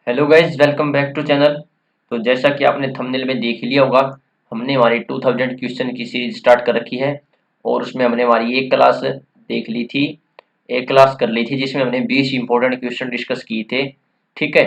Hello guys, welcome back to channel. तो जैसा कि आपने थंबनेल में देख लिया होगा, हमने हमारी 2000 क्वेश्चन की सीरीज स्टार्ट कर रखी है और उसमें हमने हमारी एक क्लास देख ली थी, एक क्लास कर ली थी जिसमें हमने 20 इंपॉर्टेंट क्वेश्चन डिस्कस किए थे। ठीक है,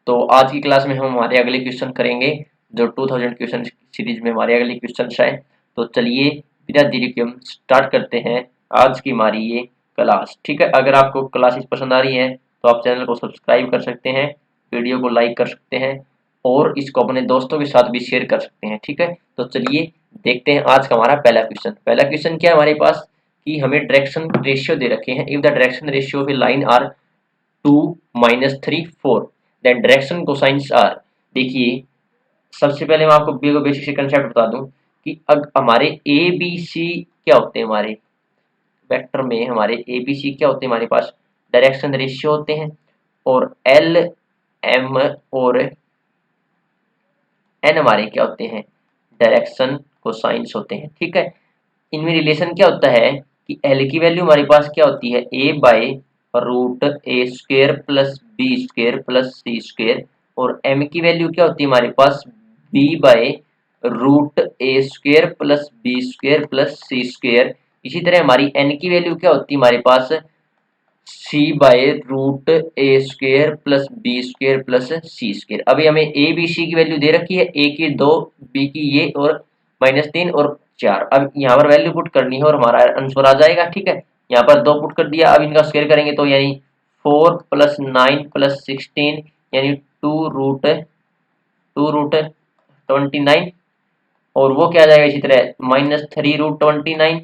तो आज की क्लास में हम हमारे अगले क्वेश्चन करेंगे जो 2000 क्वेश्चन सीरीज में हमारे अगले क्वेश्चन हैं। तो चलिए बिना देरी के हम स्टार्ट करते हैं आज की हमारी ये क्लास। ठीक है, अगर आपको क्लासेस पसंद आ रही है तो आप चैनल को सब्सक्राइब कर सकते हैं, वीडियो को लाइक कर सकते हैं और इसको अपने दोस्तों के साथ भी शेयर कर सकते हैं। ठीक है, तो चलिए देखते हैं आज का हमारा पहला क्वेश्चन क्या है हमारे पास कि हमें डायरेक्शन रेशियो दे रखे हैं। If the direction ratio of a line are 2 -3 4 then direction cosines are. देखिए, सबसे पहले मैं आपको बेसिक से कंसेप्ट बता दूं कि अग हमारे ए बी सी क्या होते हैं। हमारे वेक्टर में हमारे ए बी सी क्या होते हैं, हमारे पास डायरेक्शन रेशियो होते हैं और एल एम और एन हमारे क्या होते हैं, डायरेक्शन कोसाइन्स होते हैं। ठीक है, इनमें रिलेशन क्या होता है कि एल की वैल्यू हमारे पास क्या होती है, A by root A square plus B square plus C square, और एम की वैल्यू क्या होती है हमारे पास, B by root A square plus B square plus C square. इसी तरह हमारी एन की वैल्यू क्या होती है हमारे पास, C by root A square plus B square plus C square. अभी हमें ए बी सी की वैल्यू दे रखी है, ए की 2, बी की ये और -3 और 4। अब यहाँ पर वैल्यू पुट करनी है और हमारा आंसर आ जाएगा। ठीक है, यहाँ पर 2 पुट कर दिया, अब इनका स्क्वायर करेंगे तो यानी 4 + 9 + 16 यानी 2√29, और वो क्या आ जाएगा इसी तरह -3√29,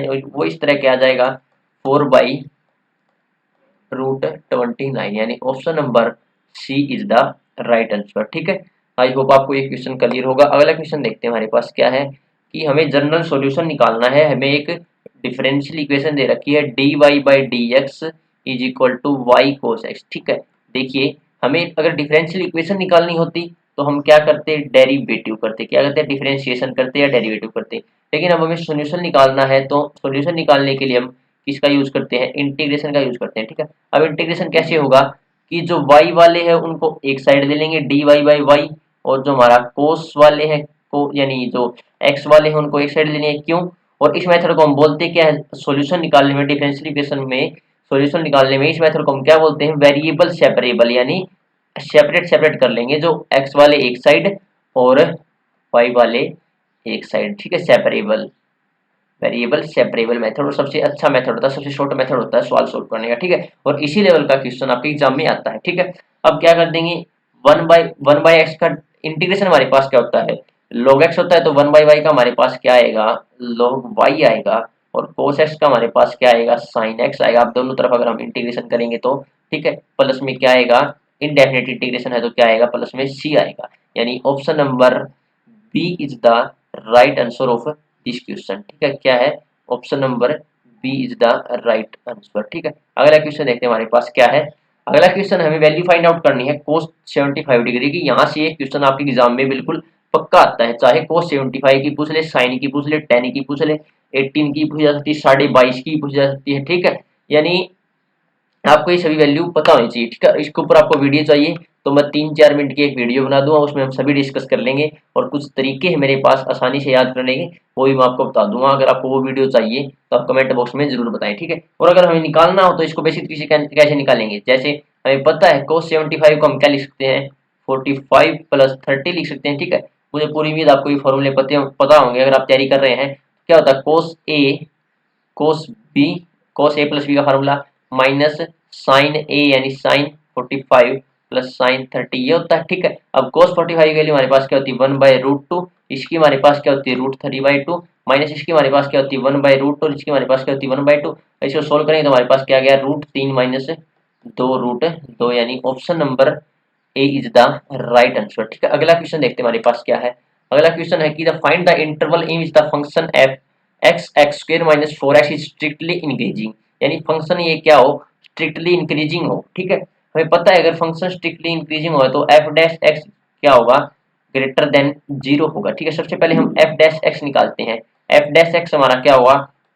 और वो इस तरह क्या आ जाएगा 4/√29, यानी option number C is the right answer. ठीक है, आई होप आपको ये क्वेश्चन क्लियर होगा। अगला क्वेश्चन देखते हैं हमारे पास क्या है कि हमें जनरल सॉल्यूशन निकालना है। हमें एक डिफरेंशियल इक्वेशन दे रखी है dy/dx = y cos x। ठीक है, देखिए हमें अगर डिफरेंशियल इक्वेशन निकालनी होती तो हम क्या करते, डेरिवेटिव करते, क्या करते हैं, डिफरेंशिएशन करते या डेरिवेटिव करते। लेकिन अब हमें सॉल्यूशन निकालना है तो सॉल्यूशन निकालने के लिए हम किसका यूज करते हैं, इंटीग्रेशन का यूज करते हैं। ठीक है, अब इंटीग्रेशन कैसे होगा कि जो y वाले हैं उनको एक साइड ले लेंगे dy/y, और जो हमारा cos वाले हैं को यानी जो x वाले हैं उनको एक साइड ले लेंगे। क्यों, और इस मेथड को हम बोलते क्या है, सॉल्यूशन निकालने में, डिफरेंशियल इक्वेशन में सॉल्यूशन निकालने में इस मेथड को हम क्या बोलते हैं, वेरिएबल सेपरेबल, यानी सेपरेट कर लेंगे जो x वाले एक साइड और y वाले एक साइड। ठीक है, सेपरेबल, वेरिएबल सेपरेबल मेथड, और सबसे अच्छा मेथड होता है, सबसे शॉर्ट मेथड होता है सवाल सोल्व करने का। ठीक है, और इसी लेवल का क्वेश्चन आपके एग्जाम में आता है। ठीक है, अब क्या कर देंगे, 1/x का इंटीग्रेशन हमारे पास क्या होता है, log x होता है, तो 1/y का हमारे पास क्या आएगा, log y आएगा, और cos x का हमारे पास क्या आएगा, sin x आएगा। आप दोनों तरफ अगर हम इंटीग्रेशन करेंगे तो ठीक है, प्लस में क्या आएगा, इनडेफिनेट इंटीग्रेशन है तो क्या आएगा, प्लस में c आएगा। यानी option number B is the right answer of this question. ठीक है, क्या है, option number B is the right answer. ठीक है, अगला क्वेश्चन देखते हैं हमारे पास क्या है। अगला क्वेश्चन हमें वैल्यू फाइंड आउट करनी है cos 75 डिग्री की। यहाँ से एक क्वेश्चन आपके एग्जाम में बिल्कुल पक्का आता है, चाहे cos 75 की पूछ ले, sin की पूछ ले, tan की पूछ ले, 18 की पूछ जा सकती है, 22.5 की पूछ जा सकती है। ठीक है, यानी आपको ये सभी वैल्यू पता होनी चाहिए। ठीक है, इसके ऊपर आपको वीडियो चाहिए तो मैं 3-4 मिनट की एक वीडियो बना दूंगा, उसमें हम सभी डिस्कस कर लेंगे, और कुछ तरीके हैं मेरे पास आसानी से याद करने के, वो भी मैं आपको बता दूंगा। अगर आपको वो वीडियो चाहिए तो आप कमेंट बॉक्स में जरूर बताएं। ठीक है, और अगर हमें निकालना हो तो इसको बेसिक तरीके से कैसे निकालेंगे, जैसे हमें पता है cos 75 को हम क्या लिख सकते हैं, 45 + 30 लिख सकते हैं। ठीक है, मुझे पूरी उम्मीद आपको ये फॉर्मूले पता होंगे अगर आप तैयारी कर रहे हैं। क्या होता है cos b, cos a + b का फार्मूला माइनस साइन ए यानी साइन 45 प्लस साइन 30, ये होता है। ठीक है, अब cos 45 के लिए हमारे पास क्या होती है 1/√2, इसकी हमारे पास क्या होती है √3/2, माइनस इसकी हमारे पास क्या होती है 1/√2, और इसकी हमारे पास क्या होती है 1/2। इसको सोल्व करेंगे तो हमारे पास क्या गया √3 - 2√2, यानी option number A is the right answer. ठीक है, अगला क्वेश्चन देखते हैं हमारे पास क्या है। अगला क्वेश्चन है कि the find the interval in which the function f x² - 4x is strictly increasing, यानी फंक्शन ये क्या हो, स्ट्रिक्टली इंक्रीजिंग हो। ठीक है, हमें पता है अगर फंक्शन स्ट्रिक्टली इंक्रीजिंग हो तो f' क्या होगा, ग्रेटर देन 0 होगा। ठीक है, सबसे पहले हम f' निकालते हैं। f' हमारा क्या होगा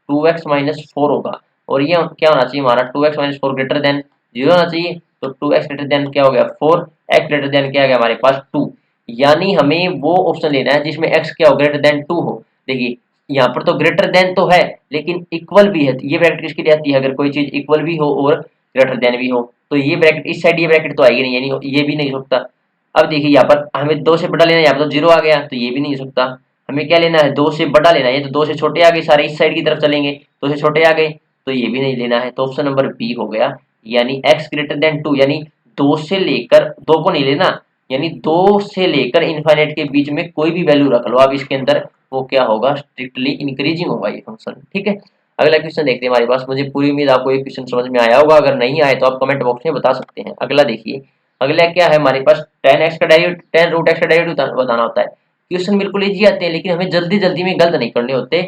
2x - 4 होगा, और ये क्या होना चाहिए हमारा 2x - 4 ग्रेटर देन 0 होना चाहिए। तो 2x ग्रेटर देन क्या हो गया 4, x ग्रेटर देन क्या आ गया हमारे पास 2। यानी हमें वो ऑप्शन लेना है जिसमें x क्या हो ग्रेटर देन 2 हो। देखिए यहाँ पर तो ग्रेटर देन तो है लेकिन इक्वल भी है, तो ये ब्रैकेट किसके लिए आती है, अगर कोई चीज इक्वल भी हो और ग्रेटर देन भी हो तो ये ब्रैकेट इस साइड ये ब्रैकेट तो आएगी नहीं, यानी ये भी नहीं हो सकता। अब देखिए यहाँ पर हमें 2 से बड़ा लेना है, यहाँ पर तो 0 आ गया तो ये भी नहीं हो सकता। हमें क्या लेना है 2 से बड़ा लेना है, ये तो 2 से छोटे आ गए सारे इस साइड की तरफ चलेंगे, 2 से छोटे आ गए तो ये भी नहीं लेना है, तो ऑप्शन नंबर बी हो गया। यानी x ग्रेटर देन 2 यानी 2 से लेकर 2 को नहीं लेना, यानी 2 से लेकर इनफाइनाइट के बीच में कोई भी वैल्यू रख लो आप इसके अंदर, वो क्या होगा स्ट्रिक्टली इंक्रीजिंग होगा ये फंक्शन। ठीक है, अगला क्वेश्चन देखते हैं हमारे पास। मुझे पूरी उम्मीद आपको ये क्वेश्चन समझ में आया होगा, अगर नहीं आए तो आप कमेंट बॉक्स में बता सकते हैं। अगला देखिए, अगला क्या है हमारे पास 10x का डेरिवेटिव 10 रूट x का डेरिवेटिव बताना होता है। क्वेश्चन बिल्कुल इजी आते हैं लेकिन हमें जल्दी जल्दी में गलत नहीं करने होते।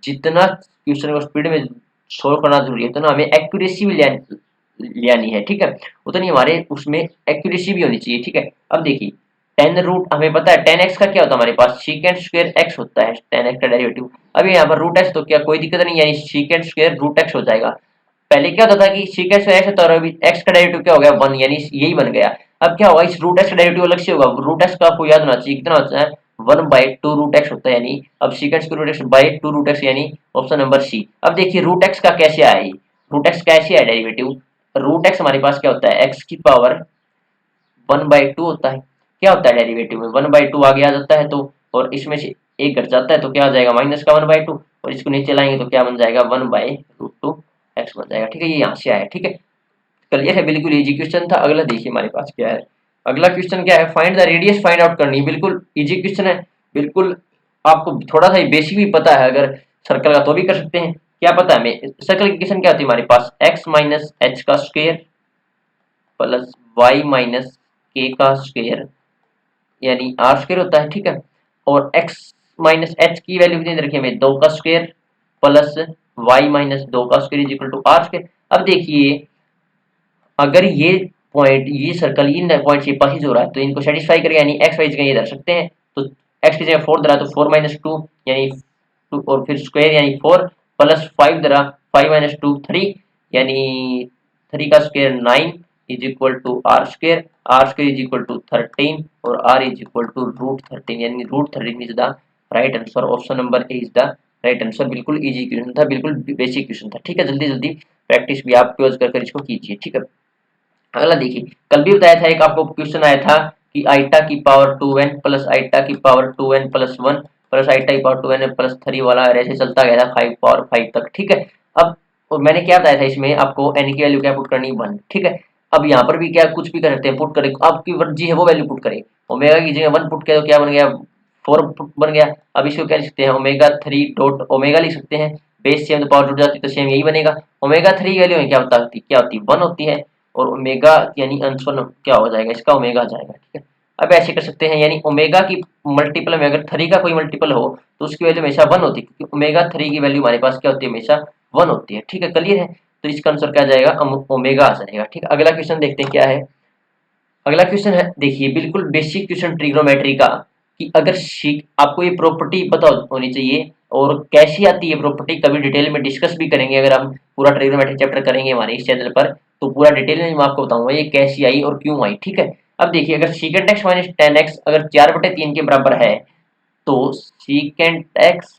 जितना क्वेश्चन को स्पीड में सोल्व करना जरूरी है उतना हमें एक्यूरेसी भी लेनी है। ठीक है, उतनी हमारे उसमें एक्यूरेसी भी होनी चाहिए। ठीक है, अब देखिए 10 रूट हमें पता है 10x का क्या होता है हमारे पास सीकेंड स्क्वायर x होता है 10x का डेरिवेटिव। अब यहाँ पर रूट x तो क्या कोई दिक्कत नहीं, यानी सीकेंड स्क्वायर रूट x हो जाएगा। पहले क्या होता था कि सीकेंड स्क्वायर x होता है और अभी x का डेरिवेटिव क्या हो गया 1, यानी यही बन गया। अब क्या होगा इस रूट x का डेरिवेटिव अलग से होगा, रूट x का आपको याद होना चाहिए कितना होता है 1/2 रूट x होता है, यानी अब secant square root x by 2 root x, यानी ऑप्शन नंबर सी। अब देखिए रूट x का कैसे आया, रूट x कैसे है डेरिवेटिव, रूट x हमारे पास क्या होता है x की पावर 1/2 होता है। क्या होता है डेरिवेटिव में 1/2 आगे आ जाता है तो, और इसमें से एक घट जाता है तो क्या आ जाएगा माइनस का 1/2, और इसको नीचे लाएंगे तो क्या बन जाएगा 1/√2 x बन जाएगा। ठीक है, ये यहाँ से आया। ठीक है, क्लियर है, बिल्कुल इजी क्वेश्चन था। अगला देखिए हमारे पास क्या है, अगला क्वेश्चन क्या है find the radius find out करनी है। बिल्कुल इजी क्वेश्चन है, बिल्कुल आपको थोड़ा सा बेसिक भी पता है अगर सर्कल का तो भी कर सकते हैं। क्या पता है हमें सर्कल की इक्वेशन क्या होती है हमारे पास x माइनस एच का स्क्वायर प्लस वाई माइनस के का स्क्वायर यानी आर स्क्वायर होता है। ठीक है, और x माइनस एच की वैल्यू कितनी रखी हमें 2 का स्क्वायर प्लस वाई माइनस 2 का square is equal to R square. अब देखिए अगर ये पॉइंट ये सर्कल इन पॉइंट से पास हो रहा है तो इनको सेटिस्फाई करेगा, यानी एक्स वाई जगह ये धर सकते हैं, तो एक्स की जगह 4 धरा तो 4 माइनस 2 यानी 2 और फिर स्क्वायर यानी 4 प्लस 5 धरा 5 माइनस 2 3 यानी 3 का square 9 is equal to R square is equal to 13 और R is equal to root 13, यानी root 13 is the right answer. Option number A is the right answer. बिल्कुल इजी क्वेश्चन था, बिल्कुल basic question था। ठीक है, जल्दी जल्दी प्रैक्टिस भी आप क्लोज कर इसको कीजिए। ठीक है, अगला देखिए कल भी बताया था एक आपको क्वेश्चन आया था कि आइटा की पावर 2n प्लस आइटा की power 2n plus 1 plus iota की पावर 2n प्लस 3 वाला ऐसे चलता गया था 5 पावर 5 तक। ठीक है, अब और मैंने क्या बताया था इसमें आपको n की वैल्यू क्या पुट करनी 1। ठीक है, अब यहाँ पर भी क्या कुछ भी कर सकते हैं पुट करें, आपकी मर्जी है वो वैल्यू पुट करें। ओमेगा की जगह 1 पुट किया तो क्या बन गया 4 बन गया। अब इसको क्या लिख सकते हैं ओमेगा 3 डॉट ओमेगा लिख सकते हैं, बेस सेम तो पावर जुड़ जाती तो सेम यही बनेगा। ओमेगा 3 की वैल्यू क्या होती 1 होती है और ओमेगा यानी अंश क्या हो जाएगा इसका ओमेगा आ जाएगा। ठीक है, अब ऐसे कर सकते हैं यानी ओमेगा की मल्टीपल में अगर 3 का कोई मल्टीपल हो तो उसकी वैल्यू हमेशा 1 होती है, क्योंकि ओमेगा 3 की वैल्यू हमारे पास क्या होती है हमेशा 1 होती है। ठीक है, क्लियर है, तो इसका आंसर क्या जाएगा ओमेगा आ जाएगा। ठीक है, अगला क्वेश्चन देखते हैं क्या है। अगला क्वेश्चन है देखिए बिल्कुल बेसिक क्वेश्चन ट्रिग्नोमेट्री का, कि अगर आपको ये प्रॉपर्टी पता होनी चाहिए और कैसी आती है प्रॉपर्टी कभी डिटेल में डिस्कस भी करेंगे। अगर हम पूरा ट्रिग्नोमेट्री चैप्टर करेंगे हमारे इस चैनल पर तो पूरा डिटेल में मैं आपको बताऊंगा ये कैसी आई और क्यों आई। ठीक है, अब देखिए अगर सीकेंट एक्स माइनस 10x अगर 4/3 के बराबर है तो सीकेंट एक्स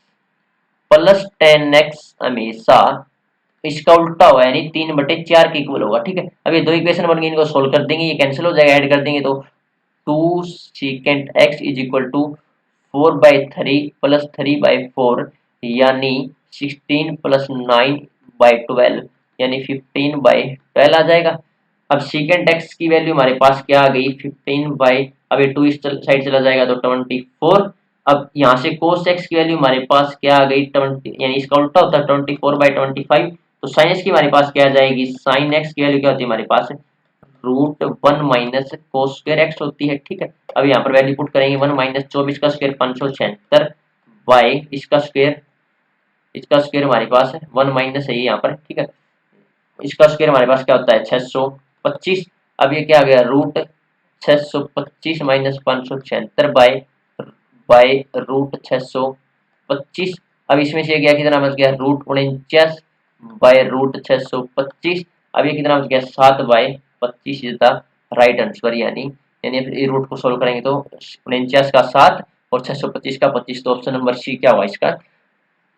प्लस 10x हमेशा इसका उल्टा होगा, यानी 3/4 के इक्वल होगा। ठीक है, अब ये दो इक्वेशन बन गई, इनको सोल्व कर देंगे, ये कैंसिल हो जाएगा, ऐड कर देंगे तो 2 secant X is equal to 4/3 plus 3/4 यानी 16 प्लस 9/12 यानी 15/12 आ जाएगा। अब सीकेंट एक्स की वैल्यू हमारे पास क्या आ गई 15 बाई, अब ये 2 इस साइड चला जाएगा तो 24। अब यहाँ से कोस एक्स की वैल्यू हमारे पास क्या आ गई 20, यानी इसका उल्टा होता है 24/25, तो साइन एक्स की हमारे पास क्या आ जाएगी साइन एक्स की वैल्यू क्या होती है हमारे पास √1 माइनस कोस स्क्वायर एक्स होती है। ठीक है, अब यहाँ पर वैल्यू पुट करेंगे 1 माइनस 24 का स्क्वायर 576 बाई इसका स्क्वायर हमारे पास है 1 माइनस है यहाँ पर। ठीक है, इसका स्क्वायर हमारे पास क्या होता है 625। अब ये क्या आ गया root 625 minus 576 by by root 625। अब इसमें से गया कितना बच गया √49 बाय रूट 625। अब ये कितना बच गया 7 by 25 is the right answer. यानी रूट को सोल्व करेंगे तो 49 का 7 और 625 का 25, तो ऑप्शन नंबर सी क्या हुआ इसका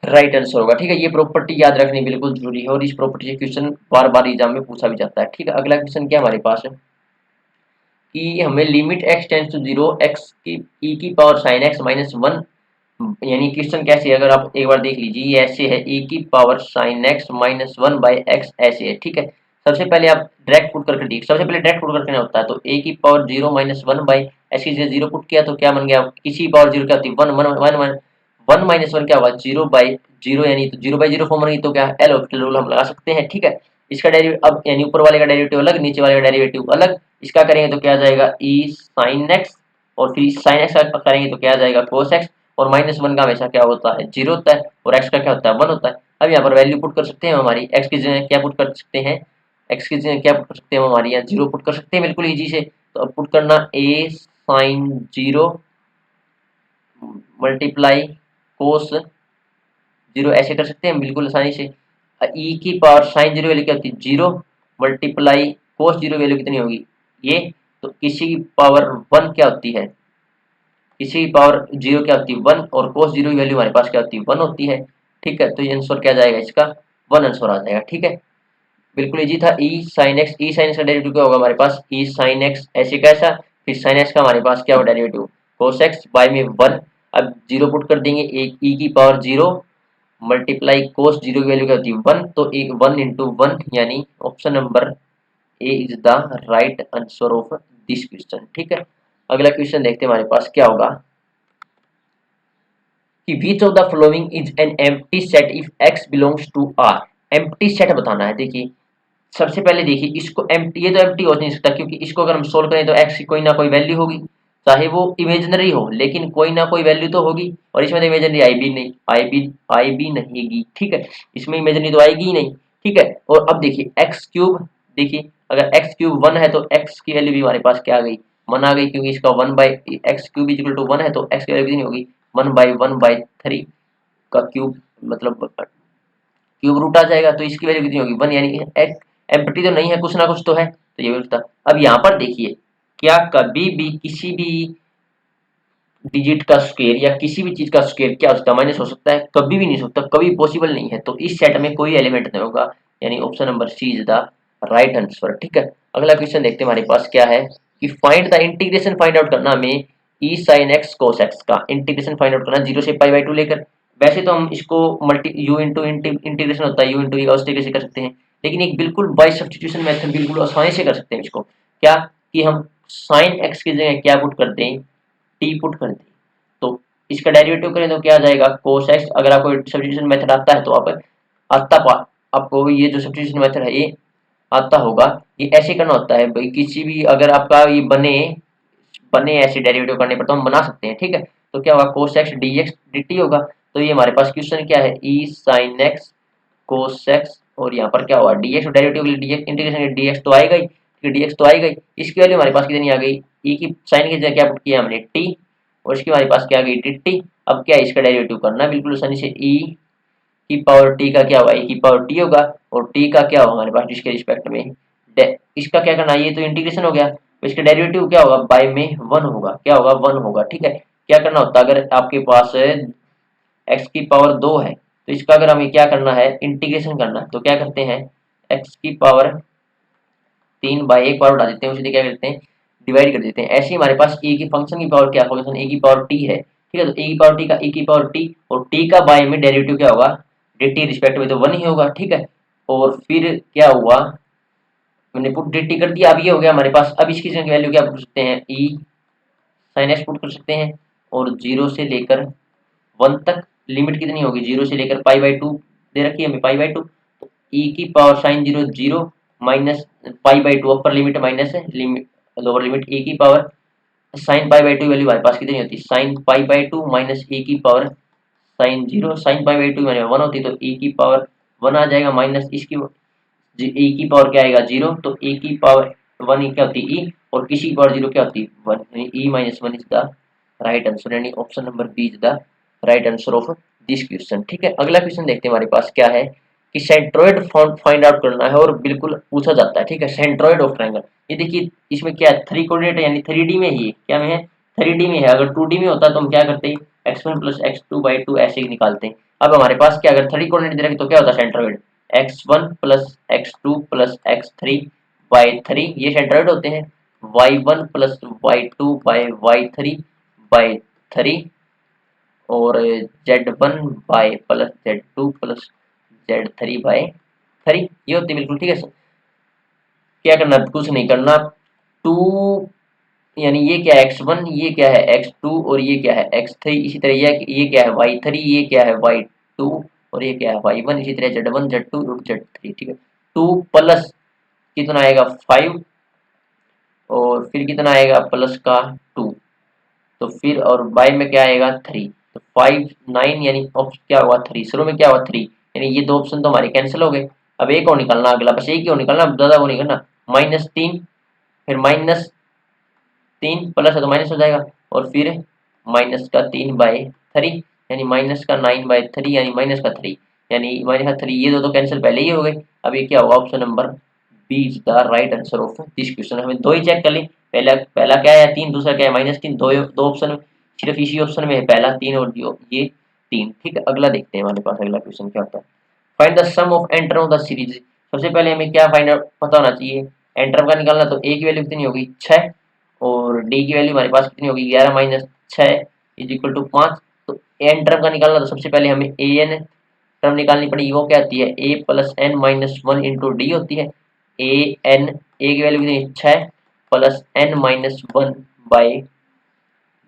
राइट आंसर होगा। ठीक है, ये प्रॉपर्टी याद रखनी बिल्कुल जरूरी है और इस प्रॉपर्टी से क्वेश्चन बार बार एग्जाम में पूछा भी जाता है। ठीक है, अगला क्वेश्चन क्या हमारे पास है कि हमें limit x tends to 0 x की e की पावर साइन x माइनस 1, यानी क्वेश्चन कैसे है अगर आप एक बार देख लीजिए, ये ऐसे है e की power sine x minus 1 by x ऐसे है। ठीक है, सबसे पहले आप डायरेक्ट पुट करके देखिए, सबसे पहले डायरेक्ट पुट करके नहीं होता है, तो a की पावर 0 माइनस 1 बाई x की जगह 0 पुट किया तो क्या बन गया, किसी पावर 0 क्या होती है 1 1 1 1 माइनस 1 क्या होगा 0 बाई 0, यानी तो 0 बाई 0 फॉर्म बनेगी तो क्या एल हॉस्पिटल रूल हम लगा सकते हैं। ठीक है, इसका डेरिवेटिव अब यानी ऊपर वाले का डेरिवेटिव अलग, नीचे वाले का डेरिवेटिव अलग, इसका करेंगे तो क्या आ जाएगा e sin x, और फिर sin x का करेंगे तो क्या आ जाएगा cos x, और माइनस 1 का हमेशा क्या होता है 0 होता है, और x का क्या होता है 1 होता है। अब यहाँ पर वैल्यू पुट कर सकते हैं हमारी, x की जगह क्या पुट कर सकते हैं, x की जगह क्या पुट कर सकते हैं हमारी यहाँ 0 पुट कर सकते हैं बिल्कुल इजी से। तो अब पुट करना a sin 0 मल्टीप्लाई कोस 0 ऐसे कर सकते हैं बिल्कुल आसानी से। ई की पावर साइन 0 वैल्यू क्या होती है 0 मल्टीप्लाई कोस 0 वैल्यू कितनी होगी ये, तो किसी की पावर 1 क्या होती है, किसी की पावर 0 क्या होती है 1, और कोस 0 की वैल्यू हमारे पास क्या होती है 1 होती है। ठीक है, तो ये आंसर क्या जाएगा इसका 1 आंसर आ जाएगा। ठीक है, बिल्कुल इजी था। ई साइन एक्स, ई साइन एक्स का डेरिवेटिव क्या होगा हमारे पास ई साइन एक्स ऐसे कैसा, फिर साइन एक्स का हमारे पास क्या होगा डेरिवेटिव कोस एक्स बाय में 1, अब 0 पुट कर देंगे, एक ई की पावर 0 मल्टीप्लाई कोस 0 की वैल्यू क्या होती है 1, तो एक 1 इंटू 1, यानी option number A is the right answer of this question. ठीक है, अगला क्वेश्चन देखते हैं हमारे पास क्या होगा कि which of the following is an empty set if x belongs to R। empty set बताना है। देखिए सबसे पहले देखिए इसको empty, ये तो empty हो नहीं सकता क्योंकि इसको अगर हम सोल्व करें तो x की कोई ना कोई वैल्यू होगी, चाहे वो इमेजिनरी हो लेकिन कोई ना कोई वैल्यू तो होगी, और इसमें तो इमेजिनरी आई भी नहींगी। ठीक है, इसमें इमेजिनरी तो आएगी ही नहीं। ठीक है, और अब देखिए एक्स क्यूब, देखिए अगर एक्स क्यूब 1 है तो एक्स की वैल्यू भी हमारे पास क्या आ गई 1 आ गई, क्योंकि इसका 1 by X cube equal to 1 है तो एक्स की वैल्यू कितनी होगी 1/1/3 का क्यूब, मतलब क्यूब रूट आ जाएगा, तो इसकी वैल्यू कितनी होगी 1, यानी एम्प्टी तो नहीं है, कुछ ना कुछ तो है, तो ये भी था। अब यहाँ पर देखिए क्या कभी भी किसी भी डिजिट का स्क्वायर या किसी भी चीज का स्क्वायर क्या उसका माइनस हो सकता है, कभी भी नहीं हो सकता, कभी पॉसिबल नहीं है, तो इस सेट में कोई एलिमेंट नहीं होगा, यानी option number C is the right answer. ठीक है, अगला क्वेश्चन देखते हैं हमारे पास क्या है कि find the integration, find out करना हमें ई साइन एक्स कोस एक्स का इंटीग्रेशन फाइंड आउट करना 0 से पाई बाई 2 लेकर। वैसे तो हम इसको मल्टी यू इंटू इंटीग्रेशन होता है यू इंटू उस तरीके से कर सकते हैं, लेकिन एक बिल्कुल बाय सब्स्टिट्यूशन मेथड बिल्कुल आसानी से कर सकते हैं इसको, क्या कि हम साइन एक्स की जगह क्या पुट कर दें टी पुट कर दें, तो इसका डेरिवेटिव करें तो क्या आ जाएगा cos x। अगर आपको सब्स्टिट्यूशन मेथड आता है तो आपको ये जो सब्स्टिट्यूशन मेथड है ये आता होगा, ये ऐसे करना होता है भाई, किसी भी अगर आपका ये बने बने ऐसे डेरिवेटिव करने पर तो हम बना सकते हैं। ठीक है, तो क्या होगा cos x dx dt होगा, तो ये हमारे पास क्वेश्चन क्या है e sin x cos x, और यहाँ पर क्या होगा dx डेरिवेटिव के लिए dx इंटीग्रेशन dx तो आएगा ही, dx तो आएगा ही, इसकी वैल्यू हमारे पास कितनी आ गई e की साइन की जगह क्या पुट किया हमने t, और इसकी हमारे पास क्या आ गई dt। अब क्या इसका डेरिवेटिव करना है बिल्कुल आसानी से, e की पावर t का क्या होगा e की पावर t होगा, और t का क्या होगा हमारे पास जिसके रिस्पेक्ट में इसका क्या करना है, ये तो इंटीग्रेशन हो गया, तो इसका डेरिवेटिव क्या होगा बाय में 1 होगा, क्या होगा 1 होगा। ठीक है, क्या करना होता है अगर आपके पास x की पावर 2 है तो इसका अगर हमें क्या करना है इंटीग्रेशन करना है तो क्या करते हैं x की पावर 3 बाई 1 पावर उठा देते हैं, उसे क्या करते हैं डिवाइड कर देते हैं। ऐसे ही हमारे पास e की फंक्शन की पावर क्या फंक्शन e की पावर t है। ठीक है, तो e की पावर t का e की पावर t, और t का बाय में डेरिवेटिव क्या होगा dt रिस्पेक्ट में तो 1 ही होगा। ठीक है, और फिर क्या हुआ मैंने पुट dt कर दिया, अब ये हो गया हमारे पास। अब इसकी जगह वैल्यू क्या पुट सकते हैं e sin x पुट कर सकते हैं, और 0 से लेकर 1 तक लिमिट कितनी होगी 0 से लेकर पाई बाई 2 दे रखी है हमें पाई बाई 2, तो e की power sign 0 0 minus pi by 2 upper limit minus limit lower limit e की power sine pi by 2 value हमारे पास कितनी होती है sine pi by 2 minus e की power sign 0 sine pi by 2 मैंने 1 होती, तो e की पावर 1 आ जाएगा, माइनस इसकी e की पावर क्या आएगा 0, तो e की पावर 1 क्या होती है e, और किसी की पावर 0 क्या होती है 1, यानी e minus 1 is the right answer, यानी option number B is the right answer of this question. ठीक है, अगला क्वेश्चन देखते हैं हमारे पास क्या है कि सेंट्रोइड फाइंड आउट करना है और बिल्कुल पूछा जाता है, ठीक है, सेंट्रोइड ऑफ ट्रायंगल। ये देखिए इसमें क्या है, 3 कोऑर्डिनेट यानी 3D में ही क्या में है, 3D में है। अगर 2D में होता तो हम क्या करते हैं, x1 प्लस x2/2 ऐसे ही निकालते हैं। अब हमारे पास क्या, अगर 3 कोऑर्डिनेट दे रखे तो क्या होता है centroid, x1 plus x2 plus x3/3 ये सेंट्रोइड होते हैं। y1 प्लस y2/y3/3 और z1 plus z2 plus z3/3 ये होती है बिल्कुल, ठीक है। क्या करना, कुछ नहीं करना, 2 यानी ये क्या है x1, ये क्या है x2 और ये क्या है x3, इसी तरह ये क्या है y3, ये क्या है y2 और ये क्या है y1, इसी तरह z1 z2 और z3, ठीक है। 2 प्लस कितना आएगा 5 और फिर कितना आएगा प्लस का 2, तो फिर और बाय में क्या आएगा 3, तो 5 9 यानी ऑप्शन क्या हुआ 3, शुरू में क्या हुआ 3, यानी ये दो ऑप्शन तो हमारे कैंसिल हो गए। अब एक और निकालना, अगला बस एक ही और निकालना, ज्यादा वो नहीं करना। -3 फिर -3 प्लस है तो माइनस हो जाएगा और फिर -3/3 यानी -9/3 यानी -3 यानी -3, ये दो तो कैंसिल पहले ही हो गए। अब ये क्या होगा, option number B is the right answer of this question. हमें दो ही चेक कर ली, पहला पहला क्या है 3, दूसरा क्या है -3, दो ऑप्शन सिर्फ इसी ऑप्शन में है, पहला 3 और ये 3, ठीक है। अगला देखते हैं हमारे पास अगला क्वेश्चन क्या होता है। Find the sum of enter of the series. सबसे पहले हमें क्या फाइंड आउट पता होना चाहिए, एंटर का निकालना, तो ए की वैल्यू कितनी होगी 6 और डी की वैल्यू हमारे पास कितनी होगी 11 माइनस 6 इज इक्वल टू 5। तो एन टर्म का निकालना, तो सबसे पहले हमें ए एन टर्म निकालनी पड़ेगी, वो क्या आती है A plus N minus 1 into D होती है। ए एन, ए की वैल्यू कितनी 6 plus N minus 1 by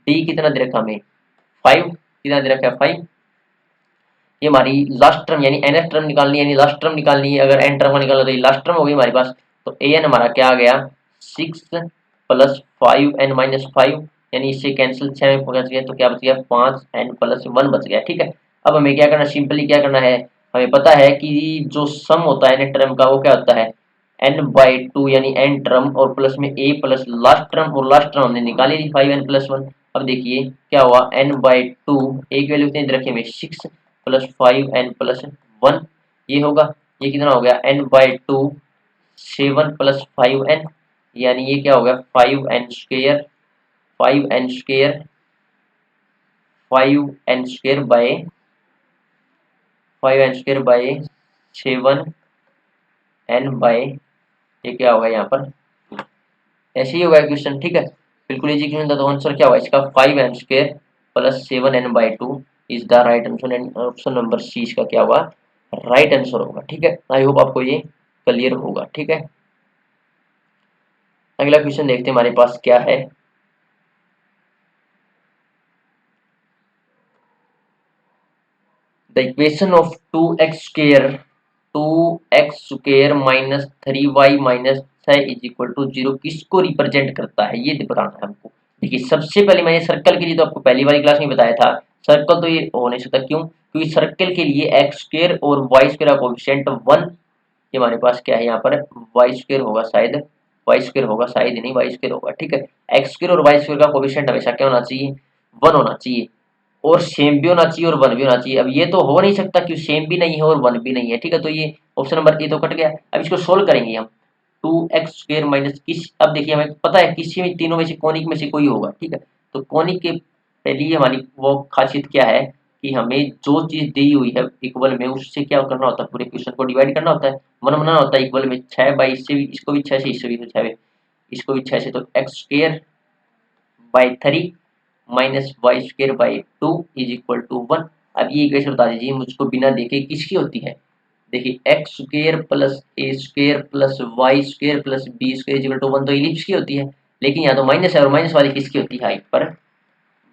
D कितना दे रखा हमें 5, कितना दे रखा है 5। ये हमारी लास्ट टर्म यानी एन एफ टर्म निकालनी है, यानी लास्ट टर्म निकालनी है। अगर एन टर्म का निकालना तो ये लास्ट टर्म होगी हमारे पास। तो ए एन हमारा क्या आ गया 6 प्लस 5 n-5 यानी इससे कैंसिल 6 में पहुंच गया, तो क्या बच गया 5 n प्लस 1 बच गया, ठीक है। अब हमें क्या करना, सिंपली क्या करना है, हमें पता है कि जो सम होता है एन टर्म का वो क्या होता है n/2 यानी एन टर्म और प्लस में ए प्लस लास्ट टर्म, और लास्ट टर्म हमने निकाली थी 5n प्लस 1। अब देखिए क्या हुआ n/2, ए की वैल्यू कितनी रखी हमें 6 प्लस 5n प्लस 1, ये होगा, ये कितना हो गया n/2 7 प्लस 5n, यानी ये क्या हो गया 5n square 5n square by 7n bye, ये क्या होगा यहाँ पर ऐसे ही होगा क्वेश्चन, ठीक है। बिल्कुल इजी क्वेश्चन था, तो आंसर क्या होगा इसका 5n² plus 7n/2 is the right answer, and option number C इसका क्या होगा राइट आंसर होगा, ठीक है। आई होप आपको ये क्लियर होगा, ठीक है। अगला क्वेश्चन देखते हैं हमारे पास क्या है। The equation of 2x² minus 3y minus 6 is equal to 0 किसको रिप्रेजेंट करता है, ये बताना है हमको। देखिए सबसे पहले मैंने सर्कल के लिए तो आपको पहली वाली क्लास में बताया था, सर्कल तो ये हो नहीं सकता, क्यों, क्योंकि सर्कल के लिए x² और y² का कोएफिशिएंट 1, ये हमारे पास क्या है यहाँ पर y² होगा शायद, y² होगा शायद नहीं, y² होगा, ठीक है। x² और y² का कोएफिशिएंट हमेशा क्या होना चाहिए 1 होना चाहिए, और सेम भी होना चाहिए और 1 भी होना चाहिए। अब ये तो हो नहीं सकता कि सेम भी नहीं है और 1 भी नहीं है, ठीक है। तो ये ऑप्शन नंबर ए तो कट गया। अब इसको सोल्व करेंगे हम, 2x² माइनस किस, अब देखिए हमें पता है किसी में तीनों में से कोनिक में से कोई होगा, ठीक है। तो कोनिक के लिए हमारी वो खासियत क्या है कि हमें जो चीज दी हुई है इक्वल में उससे क्या करना होता है, पूरे क्वेश्चन को डिवाइड करना होता है, मन बनाना होता है इक्वल में 6 बाई, इससे भी इसको भी 6 से, इससे भी 6 इसको भी 6 से, तो x²/3 minus y²/2 is equal to 1। अब ये इक्वेशन बता दीजिए मुझको बिना देखे किसकी होती है। देखिए x² plus a² plus y² plus b² is equal to 1 तो इलिप्स की होती है, लेकिन यहाँ तो माइनस है और माइनस वाली किसकी होती है हाइपर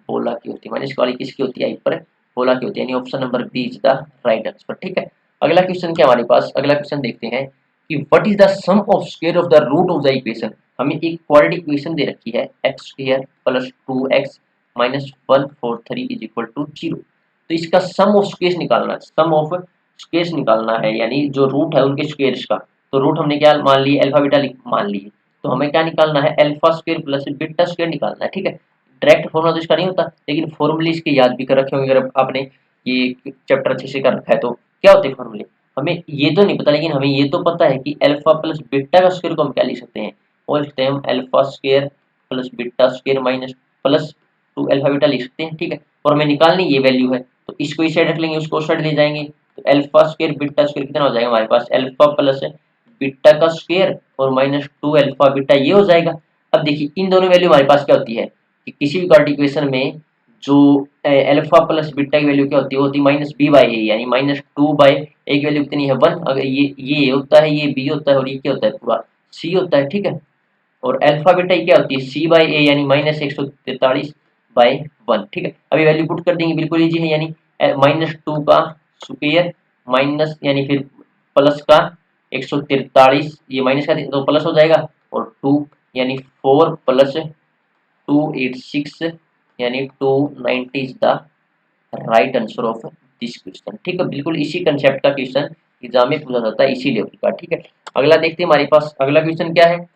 बोला की होती है, माइनस वाली किसकी होती है हाइपर बोला की होती है, यानी option number B is the right answer, ठीक है। अगला क्वेश्चन क्या हमारे पास, अगला क्वेश्चन देखते हैं कि what is the sum of square of the root of the equation. हमें एक क्वाड्रेटिक इक्वेशन दे रखी है x² plus 2x minus 143 is equal to 0। तो इसका सम ऑफ स्क्वेयर्स निकालना है, सम ऑफ स्क्वेयर्स निकालना है, यानी जो रूट है उनके स्क्वेयर्स का। तो रूट हमने क्या मान लिए अल्फा बीटा मान लिए, तो हमें क्या निकालना है alpha square plus beta square निकालना है, ठीक है। डायरेक्ट फॉर्मूला तो इसका नहीं होता, लेकिन फॉर्मूले इसके याद भी कर रखे होंगे अगर आपने ये चैप्टर अच्छे से कर रखा है तो। क्या होते हैं फॉर्मूले, हमें ये तो नहीं पता, लेकिन हमें ये तो पता है कि अल्फा प्लस बीटा का स्क्वायर को हम क्या लिख सकते हैं, और लिखते हैं हम alpha square plus beta square minus plus 2 alpha beta लिख सकते हैं, ठीक है। और हमें निकालनी ये वैल्यू है, तो इसको इस साइड रख लेंगे, उसको उस साइड ले जाएंगे, तो अल्फा स्क्वायर बीटा स्क्वायर कितना हो जाएगा हमारे पास, अल्फा प्लस बीटा का स्क्वायर और माइनस 2 अल्फा बीटा, ये हो जाएगा। अब देखिए इन दोनों वैल्यू हमारे पास क्या होती है कि किसी भी क्वाड्रेटिक इक्वेशन में जो अल्फा प्लस बीटा की वैल्यू क्या होती है, होती है माइनस बी बाई ए, यानी माइनस 2 बाई ए की वैल्यू कितनी है 1। अगर ये होता है, ये बी होता है, और ये क्या होता है पूरा सी होता है, ठीक है। और अल्फा बीटा क्या होती है सी बाई ए, यानी माइनस 143/1, ठीक है। अभी वैल्यू पुट कर देंगे, बिल्कुल इजी है, यानी माइनस 2 का स्क्वायर माइनस यानी फिर प्लस का 143, ये माइनस का तो प्लस हो जाएगा, और 2 यानी 4 प्लस 286 यानी 290 is the right answer of this question, ठीक है। बिल्कुल इसी कंसेप्ट का क्वेश्चन एग्जाम में पूछा जाता है, इसी लेवल का, ठीक है। अगला देखते हैं हमारे पास अगला क्वेश्चन क्या है।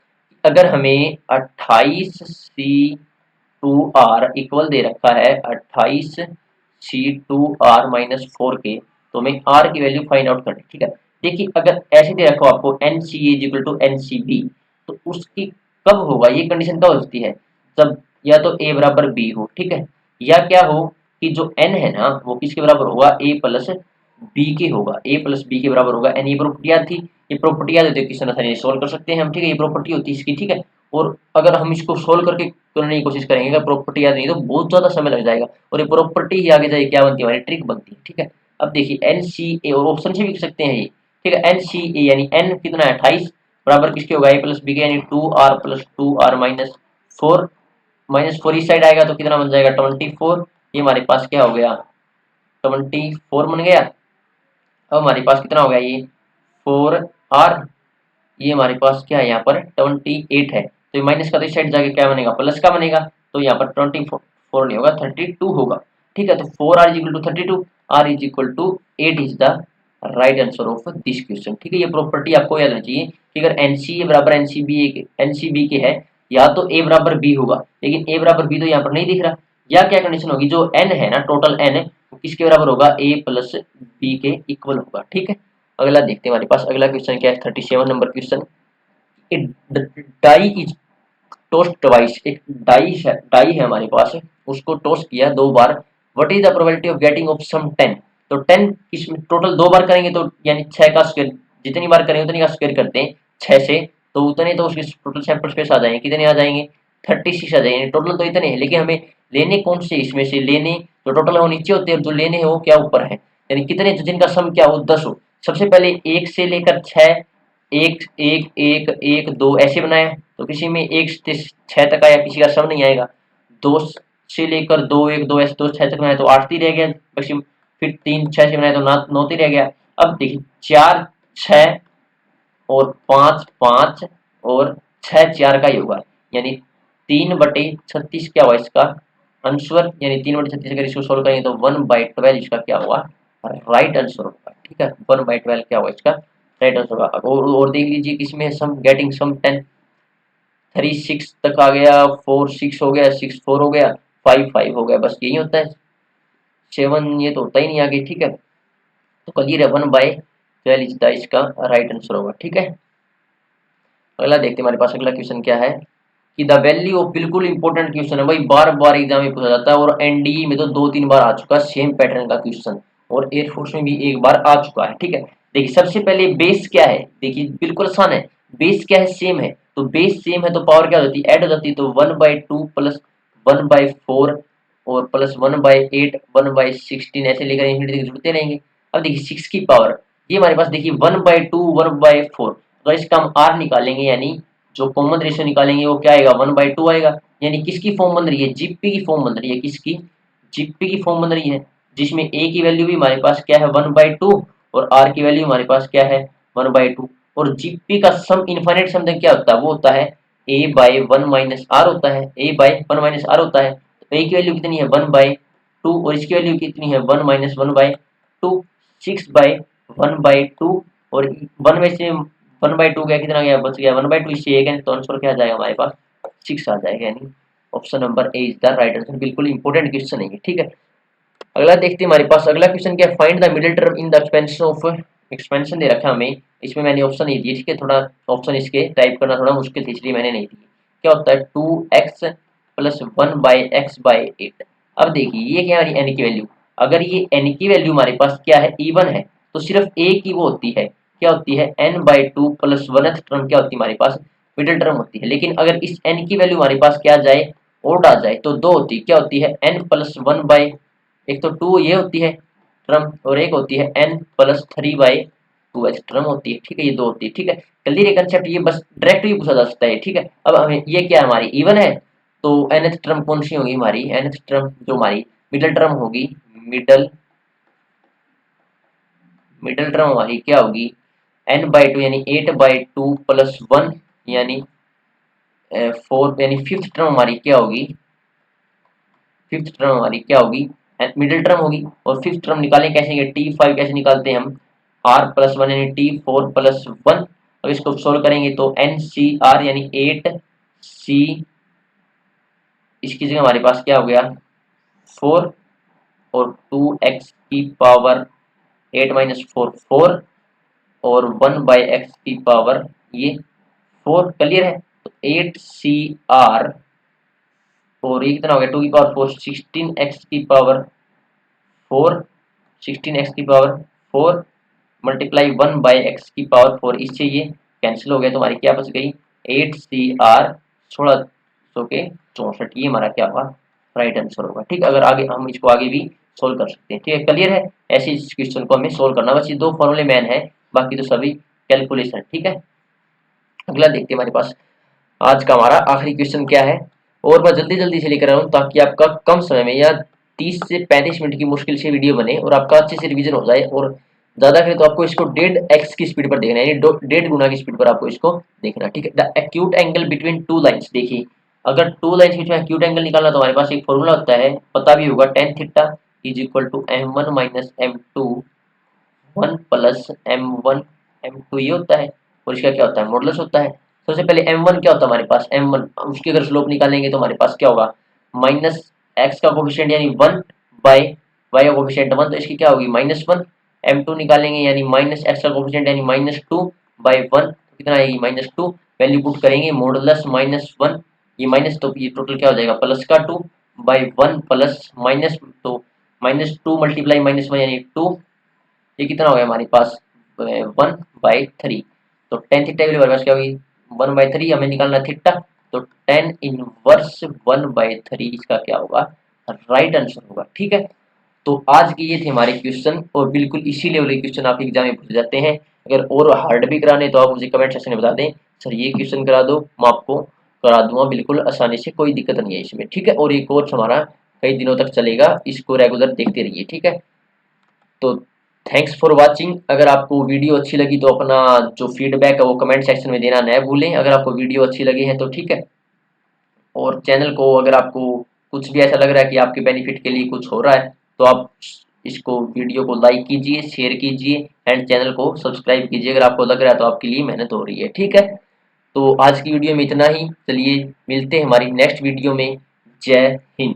अगर हमें 28C2R इक्वल दे रखा है 28C2R माइनस 4 के, तो हमें R की वैल्यू फाइंड आउट करनी, ठीक है। देखिए अगर ऐसे दे रखा हो आपको NCA इक्वल टू NCB, तो उसकी कब होगा, ये कंडीशन कब हो सकती है, जब या तो A बराबर B हो, ठीक है, या क्या हो कि जो n है ना वो किसके बराबर होगा, a प्लस बी के होगा, a प्लस बी के बराबर होगा n। ये प्रॉपर्टी याद थी, ये प्रॉपर्टी याद होती है किसी आसानी से सोल्व कर सकते हैं हम, ठीक है, ये प्रॉपर्टी होती है इसकी, ठीक है। और अगर हम इसको सोल्व करके करने की कोशिश करेंगे, अगर प्रॉपर्टी याद नहीं तो बहुत ज्यादा समय लग जाएगा, और ये प्रॉपर्टी ही आगे जाए क्या बनती है, हमारी ट्रिक बनती है, ठीक है। अब देखिए एन सी ए, और ऑप्शन से भी लिख सकते हैं ये, ठीक है, एन सी ए यानी n कितना है 28 बराबर किसके होगा, a प्लस बी के, यानी 2R plus 2R minus 4, minus 4 इस साइड आएगा तो कितना बन जाएगा 24, ये हमारे पास क्या हो गया 24 बन गया। अब हमारे पास कितना हो गया ये 4R, ये हमारे पास क्या है यहाँ पर 28 है, तो ये माइनस का तो इस साइड जाके क्या बनेगा प्लस का बनेगा, तो यहाँ पर 24 नहीं होगा 32 होगा, ठीक है। तो 4R is equal to 32, R is equal to 8 is the right answer of this question, ठीक है। ये प्रॉपर्टी आपको याद होनी चाहिए कि अगर NCA बराबर NCB के है, या तो A बराबर B होगा, लेकिन A बराबर B तो यहाँ पर नहीं दिख रहा, या क्या कंडीशन होगी जो n है ना टोटल n है वो किसके बराबर होगा, A प्लस बी के इक्वल होगा, ठीक है। अगला देखते हैं हमारे पास अगला क्वेश्चन क्या है, 37 नंबर question. Die is tossed twice, एक डाई है हमारे पास, उसको टोस्ट किया 2 बार, what is the probability of getting of sum 10, तो 10 इसमें टोटल 2 बार करेंगे तो यानी 6 का स्क्वायर, जितनी बार करेंगे उतनी का स्क्वायर करते हैं 6 से, तो उतने तो उसके टोटल सैंपल स्पेस आ जाएंगे, कितने आ जाएंगे 36 आ जाएंगे, टोटल तो इतने हैं, लेकिन हमें लेने कौन से इसमें से लेने, तो टोटल वो नीचे होते हैं और जो लेने हैं वो क्या ऊपर है, यानी कितने जिनका सम क्या हो 10 हो। सबसे पहले 1 से लेकर 6, एक एक एक एक 2 ऐसे बनाया, तो किसी में 1 से 6 तक आया, किसी का सम नहीं आएगा। 2 से लेकर 2 1 2 ऐसे 2 6 तक बनाया तो 8 ही रह गया मैक्सिमम, फिर 3 6 से बनाया तो 9 ही रह गया। अब देखिए 4 6 और 5 5 और 6 4 का ही होगा, यानी 3/36 क्या हुआ इसका आंसर, यानी 3/36 अगर इसको सोल्व करेंगे तो 1/12 इसका क्या हुआ राइट आंसर होगा, ठीक है। 1/12 क्या हुआ इसका राइट आंसर होगा। और देख लीजिए किसमें सम गेटिंग सम 10, 3 6 तक आ गया, 4 6 हो गया, 6 4 हो गया, 5 5 हो गया, बस यही होता है 7, ये तो होता ही नहीं आगे, ठीक है। तो क्लियर है 1/12 इज द इसका राइट आंसर होगा, ठीक है। अगला देखते हैं हमारे पास अगला क्वेश्चन क्या है कि द वैल्यू ऑफ, बिल्कुल इंपॉर्टेंट क्वेश्चन है भाई, बार बार एग्जाम में पूछा जाता है, और एनडीए में तो 2 3 बार आ चुका है सेम पैटर्न का क्वेश्चन, और एयरफोर्स में भी एक बार आ चुका है, ठीक है। देखिए सबसे पहले बेस क्या है, देखिए बिल्कुल आसान है, बेस क्या है सेम है, तो बेस सेम है तो पावर क्या होती है ऐड हो जाती है, तो 1/2 प्लस 1/4 और प्लस 1/8 1/16 ऐसे लेकर इंफिनिटी तक जुड़ते रहेंगे। अब देखिए 6 की पावर, ये हमारे पास देखिए 1/2 1/4, तो इसका हम आर निकालेंगे, यानी जो कॉमन रेशियो निकालेंगे वो क्या आएगा 1/2 आएगा, यानी किसकी फॉर्म बन रही है जीपी की फॉर्म बन रही है, किसकी जीपी की फॉर्म बन रही है, जिसमें ए की वैल्यू भी हमारे पास क्या है 1/2 और आर की वैल्यू हमारे पास क्या है 1/2, और जीपी का सम इनफाइनाइट सम क्या होता है, वो होता है a/1 माइनस आर होता है, a/1 माइनस आर होता है, तो a की वैल्यू कितनी है 1/2 और इसकी वैल्यू कितनी है 1 माइनस 1/2, 6/1/2, और 1 में से 1/2 गया कितना गया बच गया 1/2, इससे एक है तो आंसर क्या आ जाएगा हमारे पास 6 आ जाएगा, यानी option number A is the right answer. बिल्कुल इंपॉर्टेंट क्वेश्चन है ये, ठीक है। अगला देखते हैं हमारे पास अगला क्वेश्चन क्या है, find the middle term in the expansion of expansion दे रखा है हमें, इसमें मैंने ऑप्शन नहीं दिए, ठीक है, थोड़ा ऑप्शन इसके टाइप करना थोड़ा मुश्किल थी इसलिए मैंने नहीं दिए। क्या होता है 2x प्लस 1/x/8। अब देखिए ये क्या है हमारी n की वैल्यू, अगर ये n की वैल्यू हमारे पास क्या है इवन है तो सिर्फ a की वो होती है, क्या होती है n/2 प्लस 1th टर्म क्या होती है हमारे पास मिडिल टर्म होती है। लेकिन अगर इस n की वैल्यू हमारे पास क्या आ जाए ओड आ जाए तो दो होती है, क्या होती है n प्लस 1 बाई, एक तो 2 ये होती है टर्म और एक होती है n प्लस 3/2h टर्म होती है, ठीक है, ये दो होती है, ठीक है। क्लियर ये कंसेप्ट, ये बस डायरेक्ट भी पूछा जा सकता है, ठीक है। अब हमें ये क्या है हमारी इवन है तो nth टर्म कौन सी होगी हमारी, nth टर्म जो हमारी मिडिल टर्म होगी, मिडल मिडिल टर्म हमारी क्या होगी n/2 यानी 8/2 प्लस 1 यानी 4 यानी फिफ्थ टर्म हमारी क्या होगी, फिफ्थ टर्म हमारी क्या होगी मिडिल टर्म होगी। और फिफ्थ टर्म निकालें कैसे, t5 कैसे निकालते हैं हम, r+1 यानी t4 प्लस 1। अब इसको सोल्व करेंगे तो NCR यानी 8C, इसकी जगह हमारे पास क्या हो गया 4 और 2x की पावर 8 माइनस 4 4 और 1/x की पावर ये 4। क्लियर है, तो 8CR और ये कितना हो गया 2 की पावर 4 16x की पावर 4, 16x की पावर 4 मल्टीप्लाई 1/x की पावर 4, इससे ये कैंसिल हो गया तो हमारी क्या बच गई 8CR 1664, ये हमारा क्या होगा राइट आंसर होगा, ठीक है। अगर आगे हम इसको आगे भी सोल्व कर सकते हैं, ठीक है। क्लियर है, ऐसे इस क्वेश्चन को हमें सोल्व करना, बस ये दो फॉर्मूले मैन है, बाकी तो सभी कैलकुलेशन, ठीक है। अगला देखते हैं हमारे पास आज का हमारा आखिरी क्वेश्चन क्या है, और मैं जल्दी जल्दी से लेकर आ रहा हूँ ताकि आपका कम समय में या 30 से 35 मिनट की मुश्किल से वीडियो बने और आपका अच्छे से रिवीजन हो जाए। और ज्यादा करें तो आपको इसको 1.5x की स्पीड पर देखना है, यानी 1.5 गुना की स्पीड पर आपको इसको देखना, ठीक है। The acute angle between two lines, देखिए अगर टू लाइन्स के बीच में एक्यूट एंगल निकालना तो हमारे पास एक फॉर्मूला होता है, पता भी होगा, tan theta is equal to m1 minus m2 1 plus m1 m2 ये होता है, और इसका क्या होता है मॉडुलस होता है। सबसे पहले m1 क्या होता है हमारे पास m1, उसकी अगर स्लोप निकालेंगे तो हमारे पास क्या होगा माइनस x का कोफिशिएंट यानी 1 बाय y का कोफिशिएंट 1, तो इसकी क्या होगी -1। m2 निकालेंगे यानी माइनस x का कोफिशिएंट यानी -2 बाय 1, कितना आएगी -2। वैल्यू पुट करेंगे मॉडुलस -1, ये माइनस तो ये टोटल क्या हो जाएगा प्लस का 2 बाय 1 प्लस माइनस, तो -2 मल्टीप्लाई -1 यानी 2, ये कितना हो गया हमारे पास 1/3। तो tan थीटा की वैल्यू हमारे पास क्या होगी 1/3, हमें निकालना थीटा, तो tan इनवर्स 1/3 इसका क्या होगा राइट आंसर होगा, ठीक है। तो आज के ये थे हमारे क्वेश्चन, और बिल्कुल इसी लेवल के क्वेश्चन आपके एग्जाम में पूछे जाते हैं। अगर और हार्ड भी कराने तो आप मुझे कमेंट सेक्शन में बता दें, सर ये क्वेश्चन करा दो, मैं आपको करा दूंगा बिल्कुल आसानी से, कोई दिक्कत नहीं है इसमें, ठीक है। और ये कोर्स हमारा कई दिनों तक चलेगा, इसको रेगुलर देखते रहिए, ठीक है। तो थैंक्स फॉर वाचिंग। अगर आपको वीडियो अच्छी लगी तो अपना जो फीडबैक है वो कमेंट सेक्शन में देना न भूलें, अगर आपको वीडियो अच्छी लगी है तो, ठीक है। और चैनल को अगर आपको कुछ भी ऐसा लग रहा है कि आपके बेनिफिट के लिए कुछ हो रहा है तो आप इसको वीडियो को लाइक कीजिए, शेयर कीजिए एंड चैनल को सब्सक्राइब कीजिए अगर आपको लग रहा है तो आपके लिए मेहनत हो रही है, ठीक है। तो आज की वीडियो में इतना ही, चलिए मिलते हैं हमारी नेक्स्ट वीडियो में। जय हिंद।